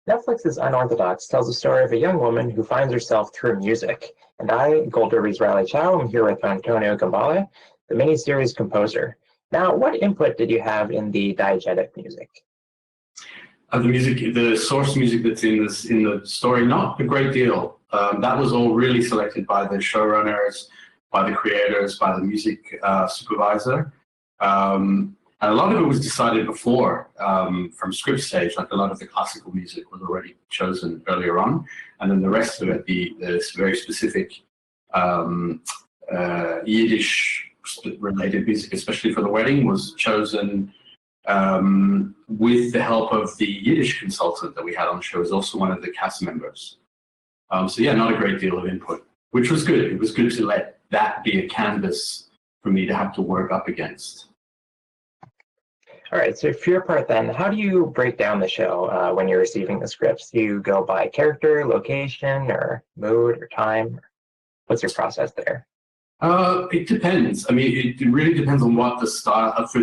Netflix's Unorthodox tells the story of a young woman who finds herself through music. And I, Gold Derby's Riley Chow, am here with Antonio Gambale, the miniseries composer. Now, what input did you have in the diegetic music? The music, the source music that's in the story, not a great deal. That was all really selected by the showrunners, by the creators, by the music supervisor. And a lot of it was decided before from script stage, like a lot of the classical music was already chosen earlier on. And then the rest of it, this very specific Yiddish related music, especially for the wedding, was chosen with the help of the Yiddish consultant that we had on the show, who's also one of the cast members. So yeah, not a great deal of input, which was good. It was good to let that be a canvas for me to have to work up against. All right, so for your part then, how do you break down the show when you're receiving the scripts? Do you go by character, location, or mood, or time? What's your process there? It depends. I mean, it really depends on what the style, for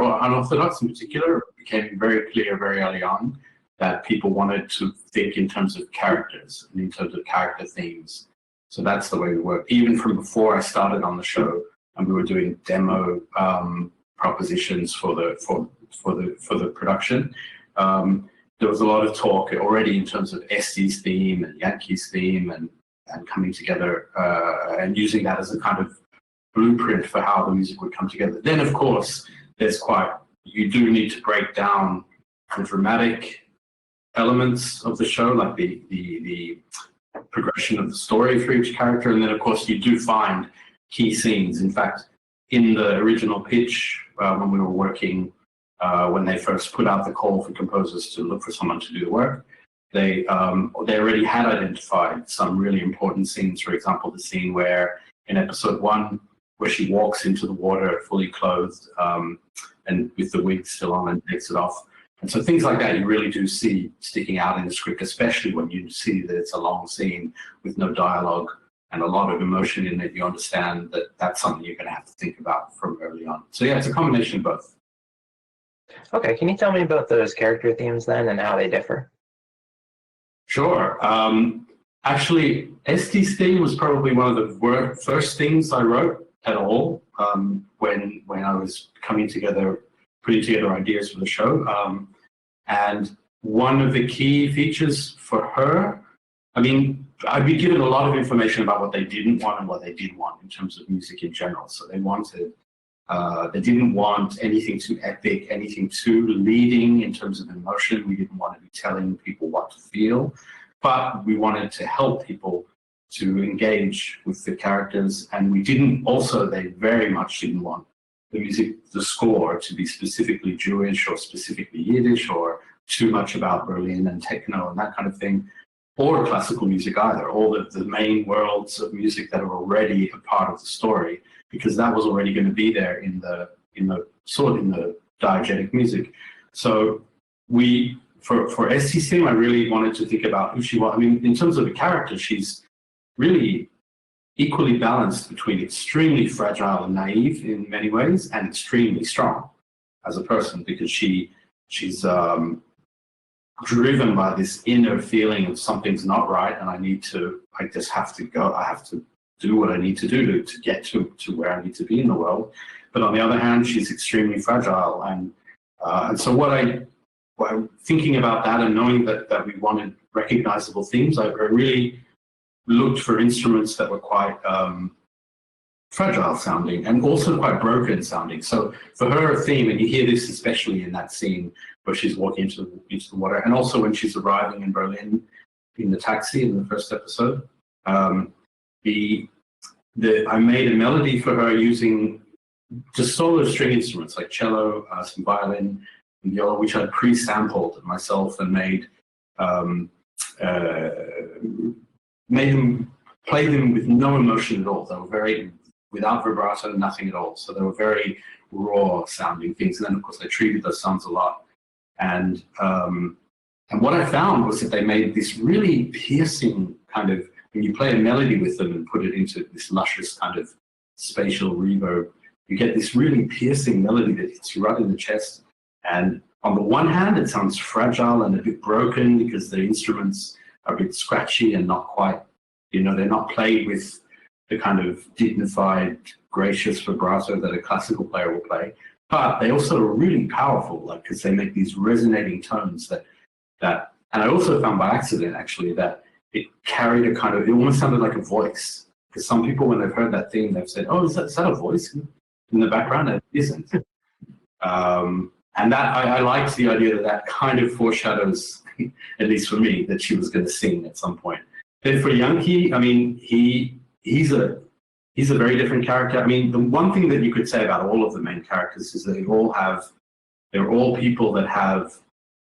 Unorthodox in particular, it became very clear very early on that people wanted to think in terms of characters and in terms of character themes. So that's the way we worked. Even from before I started on the show, and we were doing demo propositions for the production. There was a lot of talk already in terms of Estes theme and Yankees theme and coming together and using that as a kind of blueprint for how the music would come together. Then, of course, you do need to break down the dramatic elements of the show, like the progression of the story for each character. And then, of course, you do find key scenes. In fact, in the original pitch, when we were working, when they first put out the call for composers to look for someone to do the work, they already had identified some really important scenes. For example, the scene where in episode 1, where she walks into the water fully clothed and with the wig still on and takes it off. And so things like that you really do see sticking out in the script, especially when you see that it's a long scene with no dialogue and a lot of emotion in it. You understand that that's something you're going to have to think about from early on. So yeah, it's a combination of both. Okay, can you tell me about those character themes then and how they differ? Sure. Actually, Estes theme was probably one of the first things I wrote at all when I was putting together ideas for the show. And one of the key features for her, I mean, I'd be given a lot of information about what they didn't want and what they did want in terms of music in general. So they didn't want anything too epic, anything too leading in terms of emotion. We didn't want to be telling people what to feel, but we wanted to help people to engage with the characters. And they very much didn't want the music, the score, to be specifically Jewish or specifically Yiddish or too much about Berlin and techno and that kind of thing, or classical music either, all of the main worlds of music that are already a part of the story, because that was already going to be there in the diegetic music. So for Estes theme, I really wanted to think about who she was. I mean, in terms of the character, she's really equally balanced between extremely fragile and naive in many ways and extremely strong as a person, because she's driven by this inner feeling of something's not right and I have to do what I need to do to get to where I need to be in the world. But on the other hand, she's extremely fragile. And so thinking about that and knowing that we wanted recognizable themes, I really looked for instruments that were quite fragile sounding and also quite broken sounding. So for her theme, and you hear this especially in that scene where she's walking into the water, and also when she's arriving in Berlin in the taxi in the first episode, I made a melody for her using just solo string instruments like cello, some violin, and viola, which I'd pre-sampled myself and made them play them with no emotion at all. They were without vibrato, nothing at all. So they were very raw sounding things. And then of course I treated those sounds a lot. And what I found was that they made this really piercing kind of, when you play a melody with them and put it into this luscious kind of spatial reverb, you get this really piercing melody that hits you right in the chest. And on the one hand, it sounds fragile and a bit broken because the instruments are a bit scratchy and not quite, they're not played with the kind of dignified, gracious vibrato that a classical player will play. But they also are really powerful, like, because they make these resonating tones that, and I also found by accident, actually, that it carried a kind of, it almost sounded like a voice. Because some people, when they've heard that theme, they've said, oh, is that a voice in the background? And it isn't. And that, I liked the idea that kind of foreshadows, at least for me, that she was going to sing at some point. Then for Yankee, I mean, he's a very different character. I mean, the one thing that you could say about all of the main characters is that they're all people that have,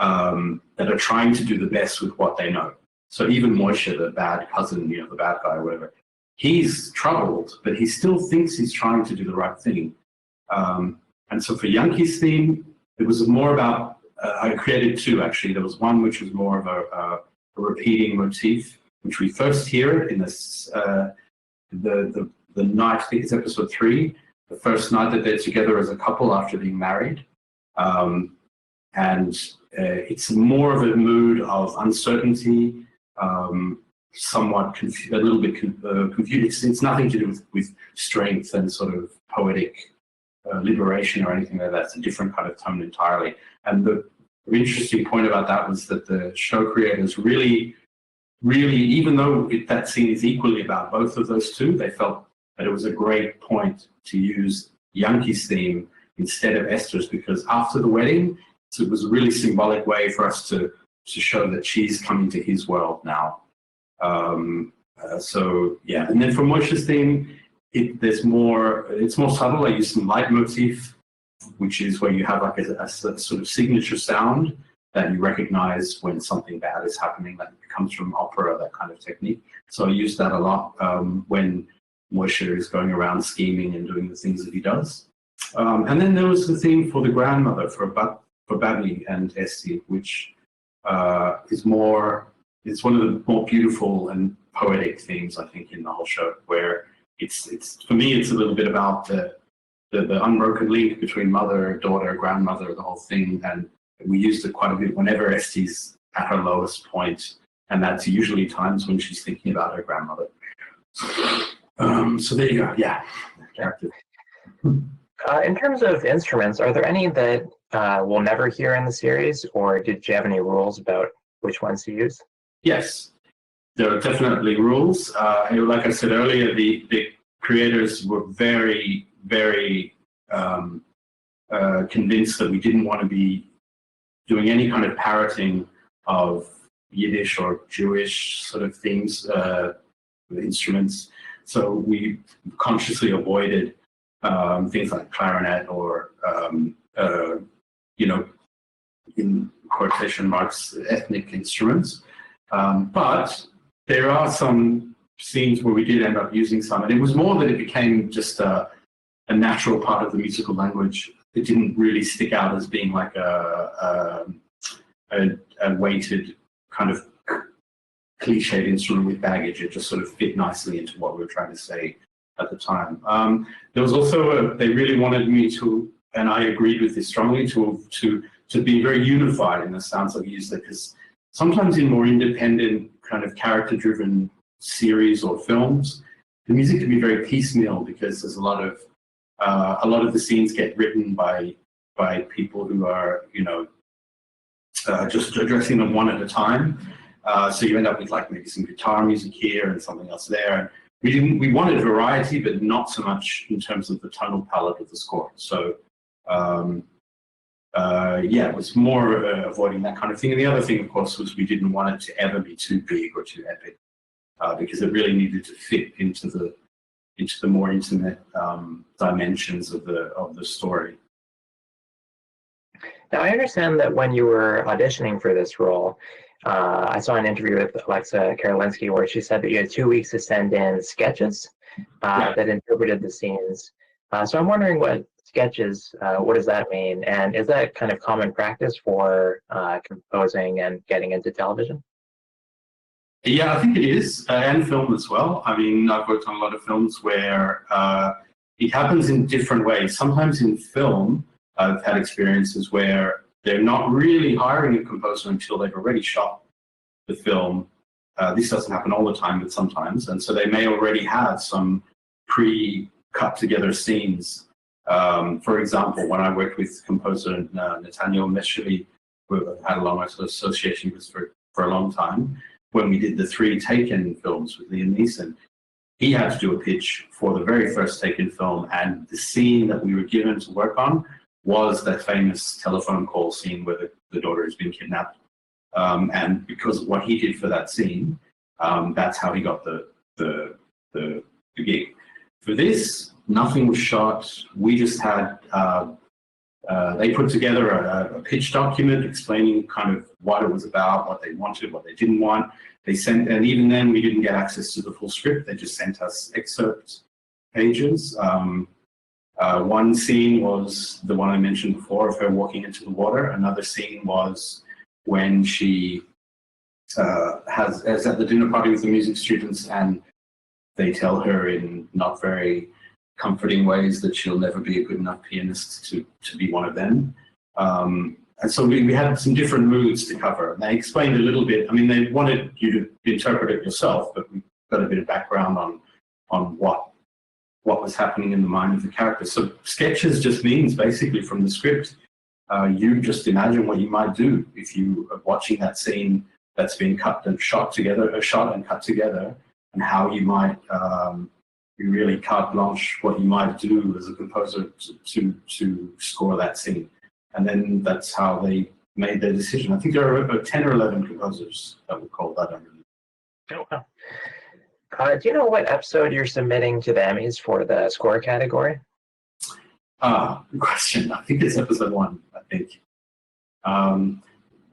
that are trying to do the best with what they know. So even Moshe, the bad cousin, the bad guy or whatever, he's troubled, but he still thinks he's trying to do the right thing. And so for Yankee's theme, it was more about, I created two actually. There was one which was more of a repeating motif, which we first hear in this, the night, I think it's episode 3, the first night that they're together as a couple after being married. And it's more of a mood of uncertainty, somewhat a little bit confused. It's nothing to do with strength and sort of poetic liberation or anything like that. It's a different kind of tone entirely. And the interesting point about that was that the show creators really, even though that scene is equally about both of those two, they felt that it was a great point to use Yankee's theme instead of Esther's, because after the wedding, it was a really symbolic way for us to show that she's coming to his world now. So yeah, and then for Moshe's theme, it's more subtle. I use some leitmotif, which is where you have like a sort of signature sound that you recognize when something bad is happening, that comes from opera, that kind of technique. So I use that a lot when Moshe is going around scheming and doing the things that he does. And then there was the theme for the grandmother, for Babli and Esti, which is it's one of the more beautiful and poetic themes, I think, in the whole show, where it's for me, it's a little bit about the unbroken link between mother, daughter, grandmother, the whole thing. And we used it quite a bit whenever Esti's at her lowest point, and that's usually times when she's thinking about her grandmother. So there you go. Yeah, character. In terms of instruments, are there any that we'll never hear in the series, or did you have any rules about which ones to use? Yes, there are definitely rules. Like I said earlier, the creators were very, very convinced that we didn't want to be doing any kind of parroting of Yiddish or Jewish sort of themes, instruments. So we consciously avoided things like clarinet or, in quotation marks, ethnic instruments. But there are some scenes where we did end up using some, and it was more that it became just a natural part of the musical language. It didn't really stick out as being like a weighted kind of cliched instrument with baggage. It just sort of fit nicely into what we were trying to say at the time. There was also they really wanted me to, and I agreed with this strongly, to be very unified in the sounds I've used it, because sometimes in more independent kind of character-driven series or films, the music can be very piecemeal because there's a lot of the scenes get written by people who are just addressing them one at a time. So you end up with like maybe some guitar music here and something else there. We wanted variety, but not so much in terms of the tonal palette of the score. So it was more avoiding that kind of thing. And the other thing, of course, was we didn't want it to ever be too big or too epic, because it really needed to fit into the more intimate dimensions of the story. Now, I understand that when you were auditioning for this role, I saw an interview with Alexa Karolinsky where she said that you had 2 weeks to send in sketches that interpreted the scenes. So I'm wondering what sketches, what does that mean? And is that kind of common practice for composing and getting into television? Yeah, I think it is, and film as well. I mean, I've worked on a lot of films where it happens in different ways. Sometimes in film, I've had experiences where they're not really hiring a composer until they've already shot the film. This doesn't happen all the time, but sometimes. And so they may already have some pre-cut together scenes. For example, when I worked with composer Nathaniel Mesheli, who I've had a long association with for a long time, when we did the 3 Taken films with Liam Neeson, he had to do a pitch for the very first Taken film, and the scene that we were given to work on was that famous telephone call scene where the daughter has been kidnapped. And because of what he did for that scene, that's how he got the gig. For this, nothing was shot. We just had, they put together a pitch document explaining kind of what it was about, what they wanted, what they didn't want. They sent, and even then we didn't get access to the full script. They just sent us excerpt pages. One scene was the one I mentioned before of her walking into the water. Another scene was when she is at the dinner party with the music students, and they tell her in not very comforting ways that she'll never be a good enough pianist to be one of them. And so we had some different moods to cover. And they explained a little bit. I mean, they wanted you to interpret it yourself, but we got a bit of background on what was happening in the mind of the character. So sketches just means basically from the script, you just imagine what you might do if you are watching that scene that's been cut and shot and cut together, and how you might you really carte blanche what you might do as a composer to score that scene. And then that's how they made their decision. I think there are about 10 or 11 composers that would call that under. Oh, wow. Do you know what episode you're submitting to the Emmys for the score category? Good question. I think it's episode 1, I think.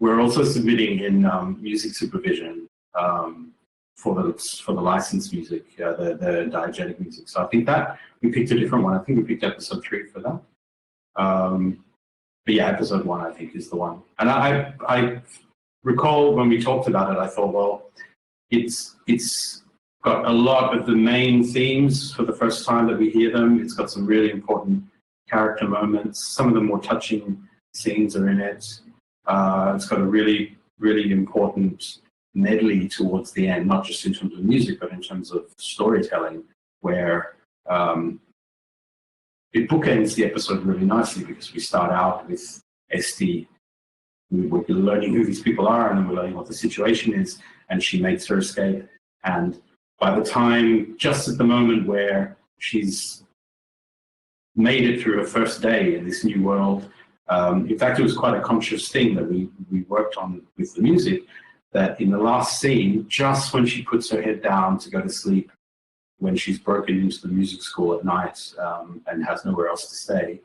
We're also submitting in music supervision for the licensed music, the diegetic music. So I think that we picked a different one. I think we picked episode 3 for that. But yeah, episode 1, I think, is the one. And I recall when we talked about it, I thought, well, it's got a lot of the main themes for the first time that we hear them. It's got some really important character moments. Some of the more touching scenes are in it. It's got a really, really important medley towards the end, not just in terms of music, but in terms of storytelling, where it bookends the episode really nicely, because we start out with Esty. We're learning who these people are, and then we're learning what the situation is, and she makes her escape. And by the time, just at the moment where she's made it through her first day in this new world, in fact, it was quite a conscious thing that we worked on with the music, that in the last scene, just when she puts her head down to go to sleep, when she's broken into the music school at night and has nowhere else to stay,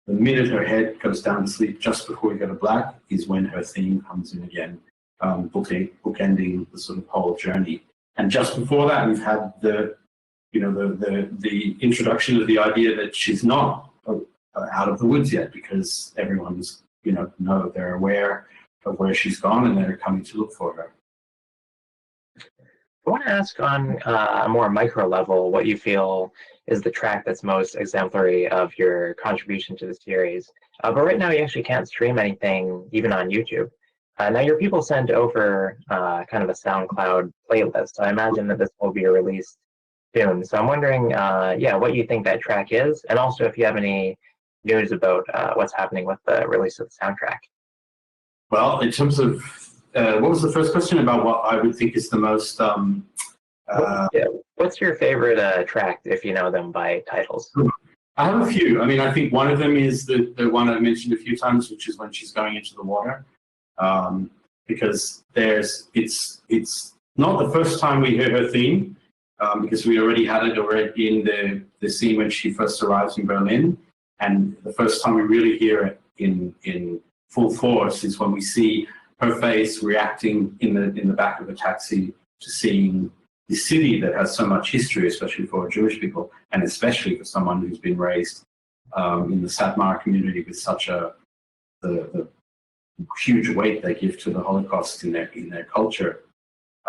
the minute her head goes down to sleep, just before we go to black, is when her theme comes in again, bookending the sort of whole journey. And just before that, we've had the introduction of the idea that she's not out of the woods yet, because everyone's they're aware of where she's gone and they're coming to look for her. I want to ask on a more micro level what you feel is the track that's most exemplary of your contribution to the series. But right now you actually can't stream anything even on YouTube. Now your people sent over kind of a SoundCloud playlist. I imagine that this will be released soon. So I'm wondering, what you think that track is, and also if you have any news about what's happening with the release of the soundtrack. Well, in terms of what was the first question about what I would think is the most? What's your favorite track, if you know them by titles? I have a few. I mean, I think one of them is the one I mentioned a few times, which is when she's going into the water, because it's not the first time we hear her theme, because we already had it already in the scene when she first arrives in Berlin, and the first time we really hear it in full force is when we see her face reacting in the back of a taxi to seeing the city that has so much history, especially for Jewish people, and especially for someone who's been raised in the Satmar community with such the huge weight they give to the Holocaust in their culture.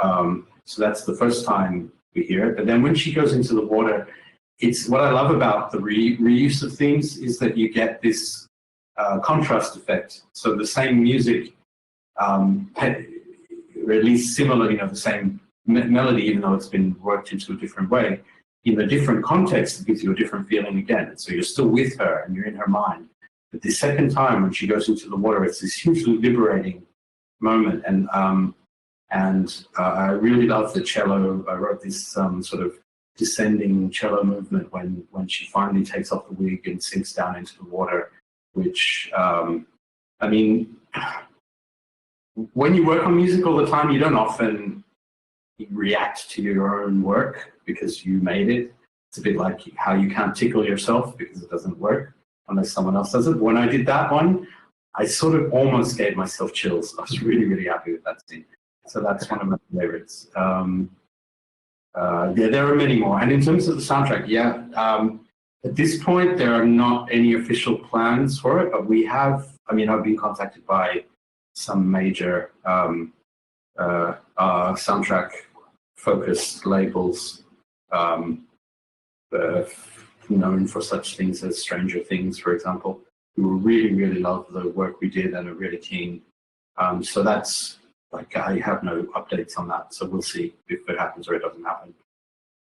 So that's the first time we hear it. But then when she goes into the water, it's what I love about the reuse of themes is that you get this contrast effect. So the same music, or at least similar, the same melody, even though it's been worked into a different way, in a different context, it gives you a different feeling again. And so you're still with her and you're in her mind. But the second time when she goes into the water, it's this hugely liberating moment. And I really love the cello. I wrote this sort of descending cello movement when she finally takes off the wig and sinks down into the water, which, I mean, when you work on music all the time, you don't often react to your own work because you made it. It's a bit like how you can't tickle yourself because it doesn't work unless someone else does it. When I did that one, I sort of almost gave myself chills. I was really, really happy with that scene. So that's one of my favorites. Yeah, there are many more. And in terms of the soundtrack, at this point, there are not any official plans for it, but we have, I've been contacted by some major soundtrack-focused labels known for such things as Stranger Things, for example, who really, really love the work we did and are really keen. So that's, I have no updates on that, so we'll see if it happens or it doesn't happen.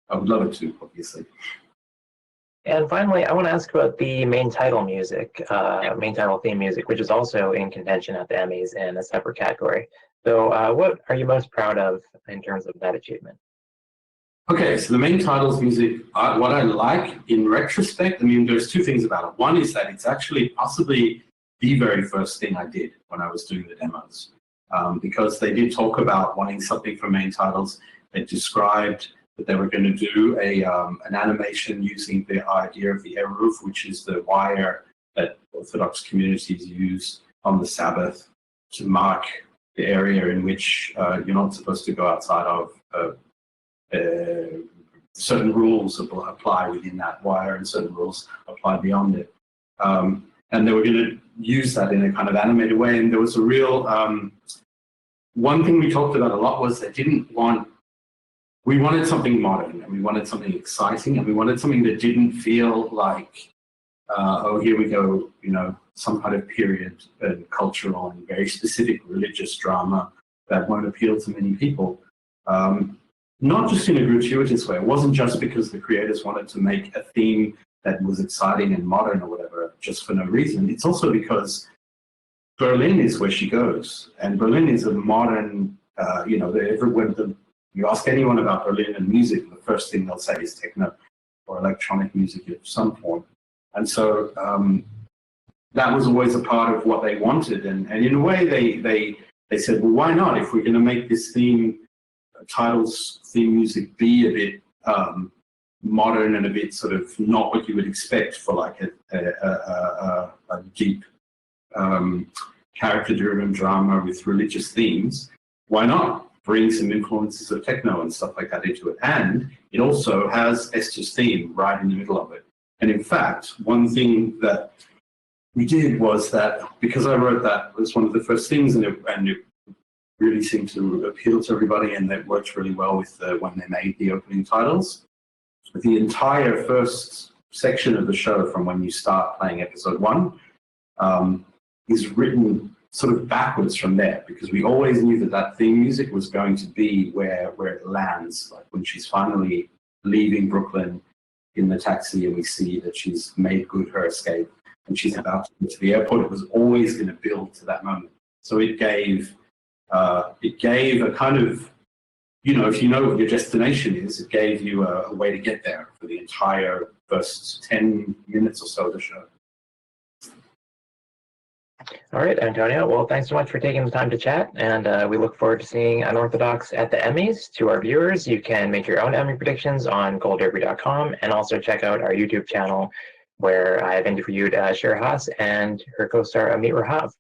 I would love it to, obviously. And finally, I want to ask about the main title music, main title theme music, which is also in contention at the Emmys in a separate category. So what are you most proud of in terms of that achievement? Okay, so the main titles music, what I like in retrospect, there's two things about it. One is that it's actually possibly the very first thing I did when I was doing the demos, because they did talk about wanting something for main titles. They described that they were going to do an animation using the idea of the eruv, which is the wire that Orthodox communities use on the Sabbath to mark the area in which you're not supposed to go outside of. Certain rules apply within that wire and certain rules apply beyond it. And they were going to use that in a kind of animated way. And there was a real, one thing we talked about a lot was we wanted something modern and we wanted something exciting and we wanted something that didn't feel like, oh, here we go, some kind of period and cultural and very specific religious drama that won't appeal to many people. Not just in a gratuitous way. It wasn't just because the creators wanted to make a theme that was exciting and modern or whatever, just for no reason. It's also because Berlin is where she goes. And Berlin is a modern, you ask anyone about Berlin and music, the first thing they'll say is techno or electronic music of some form. And so that was always a part of what they wanted. And in a way, they said, well, why not? If we're going to make this theme music be a bit modern and a bit sort of not what you would expect for like a deep character-driven drama with religious themes, why not bring some influences of techno and stuff like that into it? And it also has Esther's theme right in the middle of it. And in fact, one thing that we did was that, because I wrote that as one of the first things, and it really seemed to appeal to everybody, and that worked really well with when they made the opening titles. The entire first section of the show, from when you start playing episode 1, is written sort of backwards from there, because we always knew that theme music was going to be where it lands, like when she's finally leaving Brooklyn in the taxi and we see that she's made good her escape and she's about to go to the airport. It was always going to build to that moment. So it gave a kind of, if you know what your destination is, it gave you a way to get there for the entire first 10 minutes or so of the show. All right, Antonio. Well, thanks so much for taking the time to chat, and we look forward to seeing Unorthodox at the Emmys. To our viewers, you can make your own Emmy predictions on goldderby.com, and also check out our YouTube channel, where I have interviewed Shira Haas and her co-star Amit Rahav.